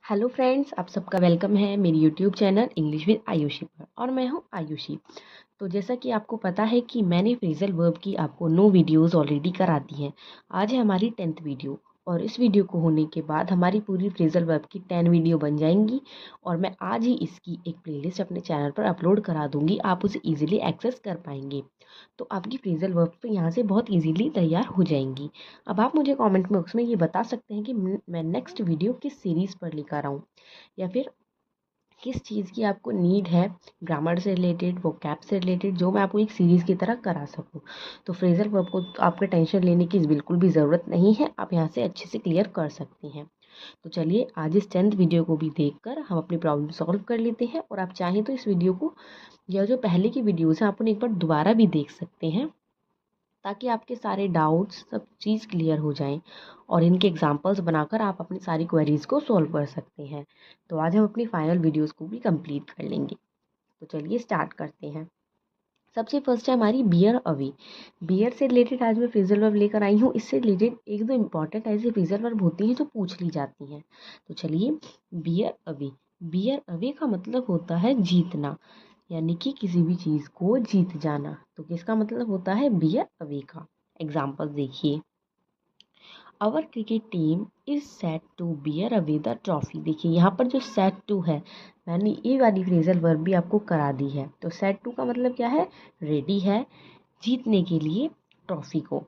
Hello friends, आप सबका welcome है मेरी YouTube channel English with Ayushi पर। और मैं हूं आयुषी। तो जैसा कि आपको पता है कि मैंने फ्रेजल वर्ब की आपको 9 वीडियोस ऑलरेडी करा दी हैं। आज है हमारी 10th वीडियो और इस वीडियो को होने के बाद हमारी पूरी फ्रेजल वर्ब की 10 वीडियो बन जाएंगी और मैं आज ही इसकी एक प्लेलिस्ट अपने चैनल पर अपलोड करा दूंगी। आप उसे ईजिली एक्सेस कर पाएंगे, तो आपकी फ्रेजल वर्ब तो यहाँ से बहुत ईजिली तैयार हो जाएंगी। अब आप मुझे कमेंट बॉक्स में ये बता सकते हैं कि मैं नेक्स्ट वीडियो किस सीरीज़ पर लेकर आऊँ या फिर किस चीज़ की आपको नीड है, ग्रामर से रिलेटेड, वोकैब से रिलेटेड, जो मैं आपको एक सीरीज़ की तरह करा सकूं। तो फ्रेजल वर्ब को तो आपको टेंशन लेने की बिल्कुल भी ज़रूरत नहीं है, आप यहाँ से अच्छे से क्लियर कर सकते हैं। तो चलिए आज इस 10th वीडियो को भी देखकर हम अपनी प्रॉब्लम सॉल्व कर लेते हैं। और आप चाहें तो इस वीडियो को या जो पहले की वीडियोज़ हैं आप उन्हें एक बार दोबारा भी देख सकते हैं, ताकि आपके सारे डाउट्स सब चीज़ क्लियर हो जाएं और इनके एग्जांपल्स बनाकर आप अपनी सारी क्वेरीज को सॉल्व कर सकते हैं। तो आज हम अपनी फाइनल वीडियोस को भी कंप्लीट कर लेंगे। तो चलिए स्टार्ट करते हैं। सबसे फर्स्ट है हमारी बियर अवे। बियर से रिलेटेड आज मैं फ्रेजल वर्ब लेकर आई हूँ। इससे रिलेटेड एक दो इंपॉर्टेंट ऐसी फ्रेजल वर्ब होती हैं जो पूछ ली जाती हैं। तो चलिए, बियर अवे। बियर अवे का मतलब होता है जीतना, यानी कि किसी भी चीज़ को जीत जाना। तो किसका मतलब होता है बियर अवे का। एग्जाम्पल देखिए, our cricket team is set to bear away the trophy. देखिए यहाँ पर जो सेट टू है, मैंने ये वाली फ्रेजल वर्ब भी आपको करा दी है। तो सेट टू का मतलब क्या है, रेडी है जीतने के लिए ट्रॉफी को।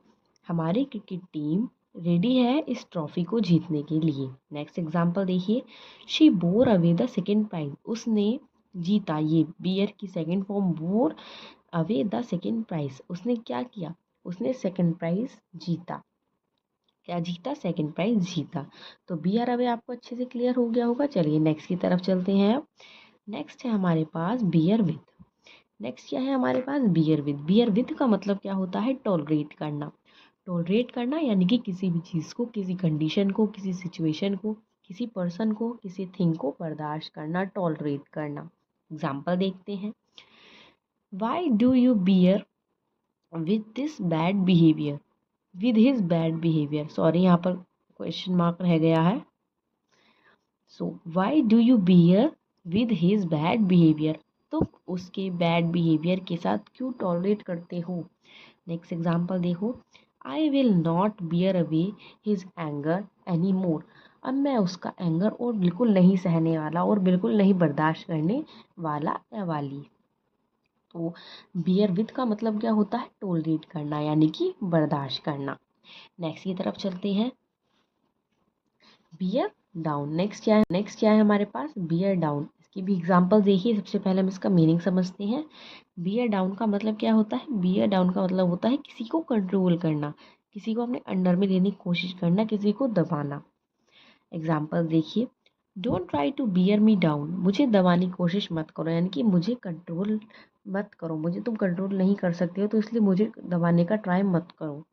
हमारी क्रिकेट टीम रेडी है इस ट्रॉफी को जीतने के लिए। नेक्स्ट एग्जाम्पल देखिए, she bore away the second prize. उसने जीता, ये बियर की second form, bore away the second prize. उसने क्या किया, उसने सेकेंड प्राइज जीता। क्या जीता, सेकेंड प्राइज जीता। तो बियर अवे आपको अच्छे से क्लियर हो गया होगा। चलिए नेक्स्ट की तरफ चलते हैं। अब नेक्स्ट है हमारे पास बियर विद। नेक्स्ट क्या है हमारे पास, बियर विद। बियर विद का मतलब क्या होता है, टॉलरेट करना। टॉलरेट करना यानी कि किसी भी चीज़ को, किसी कंडीशन को, किसी सिचुएशन को, किसी पर्सन को, किसी थिंग को बर्दाश्त करना, टॉलरेट करना। एग्जाम्पल देखते हैं, why do you bear with this bad behaviour. With his bad behaviour, sorry यहाँ पर क्वेश्चन मार्क रह गया है। So why do you bear with his bad behaviour. तो उसके बैड बिहेवियर के साथ क्यों टॉलरेट करते हो। नेक्स्ट एग्जाम्पल देखो, I will not bear away his anger any more. अब मैं उसका एंगर और बिल्कुल नहीं सहने वाला और बिल्कुल नहीं बर्दाश्त करने वाला या वाली। तो बियर विद का मतलब क्या होता है, टॉलरेट करना यानी कि बर्दाश्त करना। नेक्स्ट की तरफ चलते हैं, बियर डाउन। नेक्स्ट क्या है हमारे पास, बियर डाउन। इसकी भी एग्जांपल देखिए। सबसे पहले हम इसका मीनिंग समझते हैं। बियर डाउन का मतलब क्या होता है, बियर डाउन का मतलब होता है किसी को कंट्रोल करना, किसी को अपने अंडर में लेने की कोशिश करना, किसी को दबाना। एग्जाम्पल देखिए, don't try to bear me down. मुझे दबाने की कोशिश मत करो, यानी कि मुझे कंट्रोल मत करो, मुझे तुम कंट्रोल नहीं कर सकते हो तो इसलिए मुझे दबाने का ट्राई मत करो।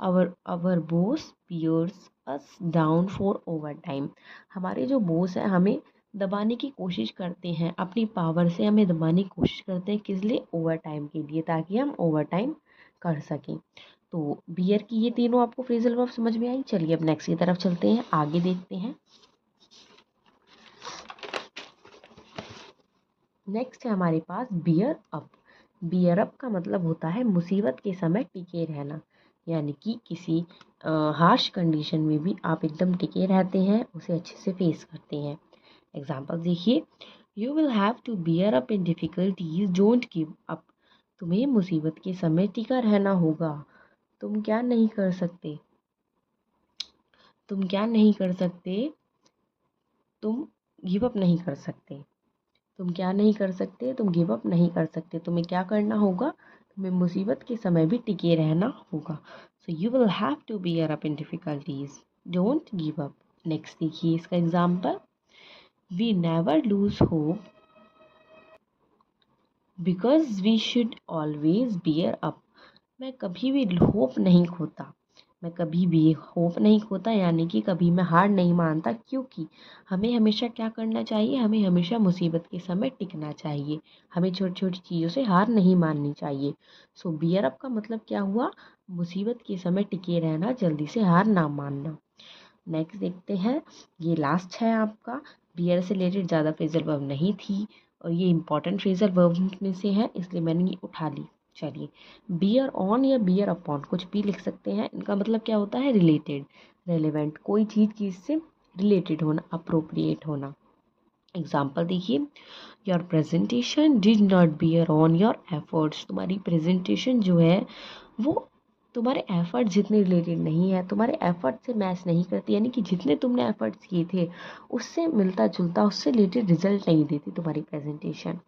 our boss bears us down for overtime। हमारे जो बॉस है हमें दबाने की कोशिश करते हैं, अपनी पावर से हमें दबाने की कोशिश करते हैं, किस लिए, ओवर टाइम के लिए, ताकि हम ओवर टाइम कर सकें। तो बियर की ये तीनों आपको फ्रेजल वर्ब समझ में आई। चलिए अब नेक्स्ट की तरफ चलते हैं, आगे देखते हैं। नेक्स्ट है हमारे पास बियर अप। बियर अप का मतलब होता है मुसीबत के समय टिके रहना, यानी कि किसी हार्श कंडीशन में भी आप एकदम टिके रहते हैं, उसे अच्छे से फेस करते हैं। एग्जाम्पल देखिए, you will have to bear up in difficulties, don't give up. तुम्हें मुसीबत के समय टिका रहना होगा। तुम क्या नहीं कर सकते, तुम क्या नहीं कर सकते, तुम गिव अप नहीं कर सकते। तुम क्या नहीं कर सकते, तुम गिव अप नहीं कर सकते। तुम्हें क्या करना होगा, तुम्हें मुसीबत के समय भी टिके रहना होगा। So you will have to bear up in difficulties, don't give up. Next देखिए इसका example, we never lose hope because we should always bear up. मैं कभी भी होप नहीं खोता, मैं कभी भी होप नहीं खोता, यानी कि कभी मैं हार नहीं मानता, क्योंकि हमें हमेशा क्या करना चाहिए, हमें हमेशा मुसीबत के समय टिकना चाहिए, हमें छोटी छोटी चीज़ों से हार नहीं माननी चाहिए। सो बियर अप का मतलब क्या हुआ, मुसीबत के समय टिके रहना, जल्दी से हार ना मानना। नेक्स्ट देखते हैं, ये लास्ट है आपका, बियर से रिलेटेड ज़्यादा फ्रेजल वर्ब नहीं थी और ये इंपॉर्टेंट फ्रेजल वर्ब में से है, इसलिए मैंने ये उठा ली। चलिए, बियर ऑन या बियर अपॉन कुछ भी लिख सकते हैं, इनका मतलब क्या होता है, रिलेटेड, रेलेवेंट, कोई चीज़ से रिलेटेड होना, अप्रोप्रिएट होना। एग्जाम्पल देखिए, your presentation did not bear on your efforts, तुम्हारी प्रेजेंटेशन जो है वो तुम्हारे एफर्ट जितने रिलेटेड नहीं है, तुम्हारे एफर्ट से मैच नहीं करती, यानी कि जितने तुमने एफर्ट्स किए थे उससे मिलता जुलता, उससे रिलेटेड रिजल्ट नहीं देती तुम्हारी प्रेजेंटेशन।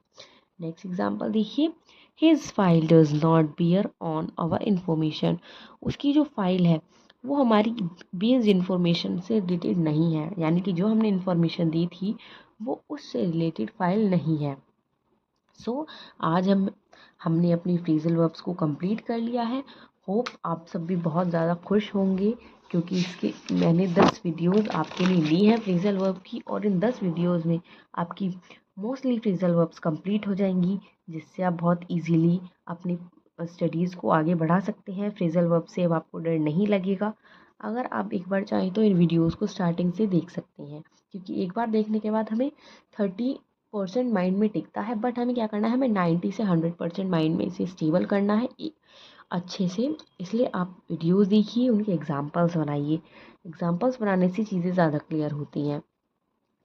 नेक्स्ट एग्जाम्पल देखिए, his file does not bear on our information, उसकी जो फाइल है वो हमारी बेस्ड इंफॉर्मेशन से रिलेटेड नहीं है, यानी कि जो हमने इंफॉर्मेशन दी थी वो उससे रिलेटेड फाइल नहीं है। सो आज हमने अपनी फ्रेजल वर्ब्स को कंप्लीट कर लिया है। होप आप सब भी बहुत ज़्यादा खुश होंगे, क्योंकि इसके मैंने 10 वीडियोस आपके लिए ली हैं फ्रेजल वर्ब की, और इन 10 वीडियोस में आपकी मोस्टली फ्रेजल वर्ब्स कंप्लीट हो जाएंगी, जिससे आप बहुत इजीली अपनी स्टडीज़ को आगे बढ़ा सकते हैं। फ्रेजल वर्ब से अब आपको डर नहीं लगेगा। अगर आप एक बार चाहें तो इन वीडियोज़ को स्टार्टिंग से देख सकते हैं, क्योंकि एक बार देखने के बाद हमें 30% माइंड में टिकता है, बट हमें क्या करना है, हमें 90 से 100% माइंड में इसे स्टेबल करना है अच्छे से। इसलिए आप वीडियोस देखिए, उनके एग्जांपल्स बनाइए, एग्जांपल्स बनाने से चीज़ें ज़्यादा क्लियर होती हैं।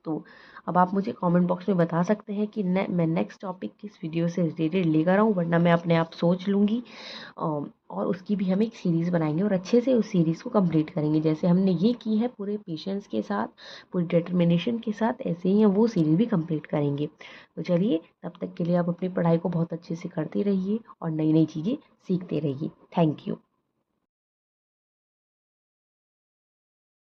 तो अब आप मुझे कमेंट बॉक्स में बता सकते हैं कि मैं नेक्स्ट टॉपिक किस वीडियो से रिलेटेड लेकर आऊँ, वरना मैं अपने आप सोच लूँगी और उसकी भी हम एक सीरीज़ बनाएंगे और अच्छे से उस सीरीज़ को कंप्लीट करेंगे। जैसे हमने ये की है पूरे पेशेंस के साथ, पूरी डिटर्मिनेशन के साथ, ऐसे ही हम वो सीरीज़ भी कंप्लीट करेंगे। तो चलिए, तब तक के लिए आप अपनी पढ़ाई को बहुत अच्छे से करते रहिए और नई नई चीज़ें सीखते रहिए। Thank you.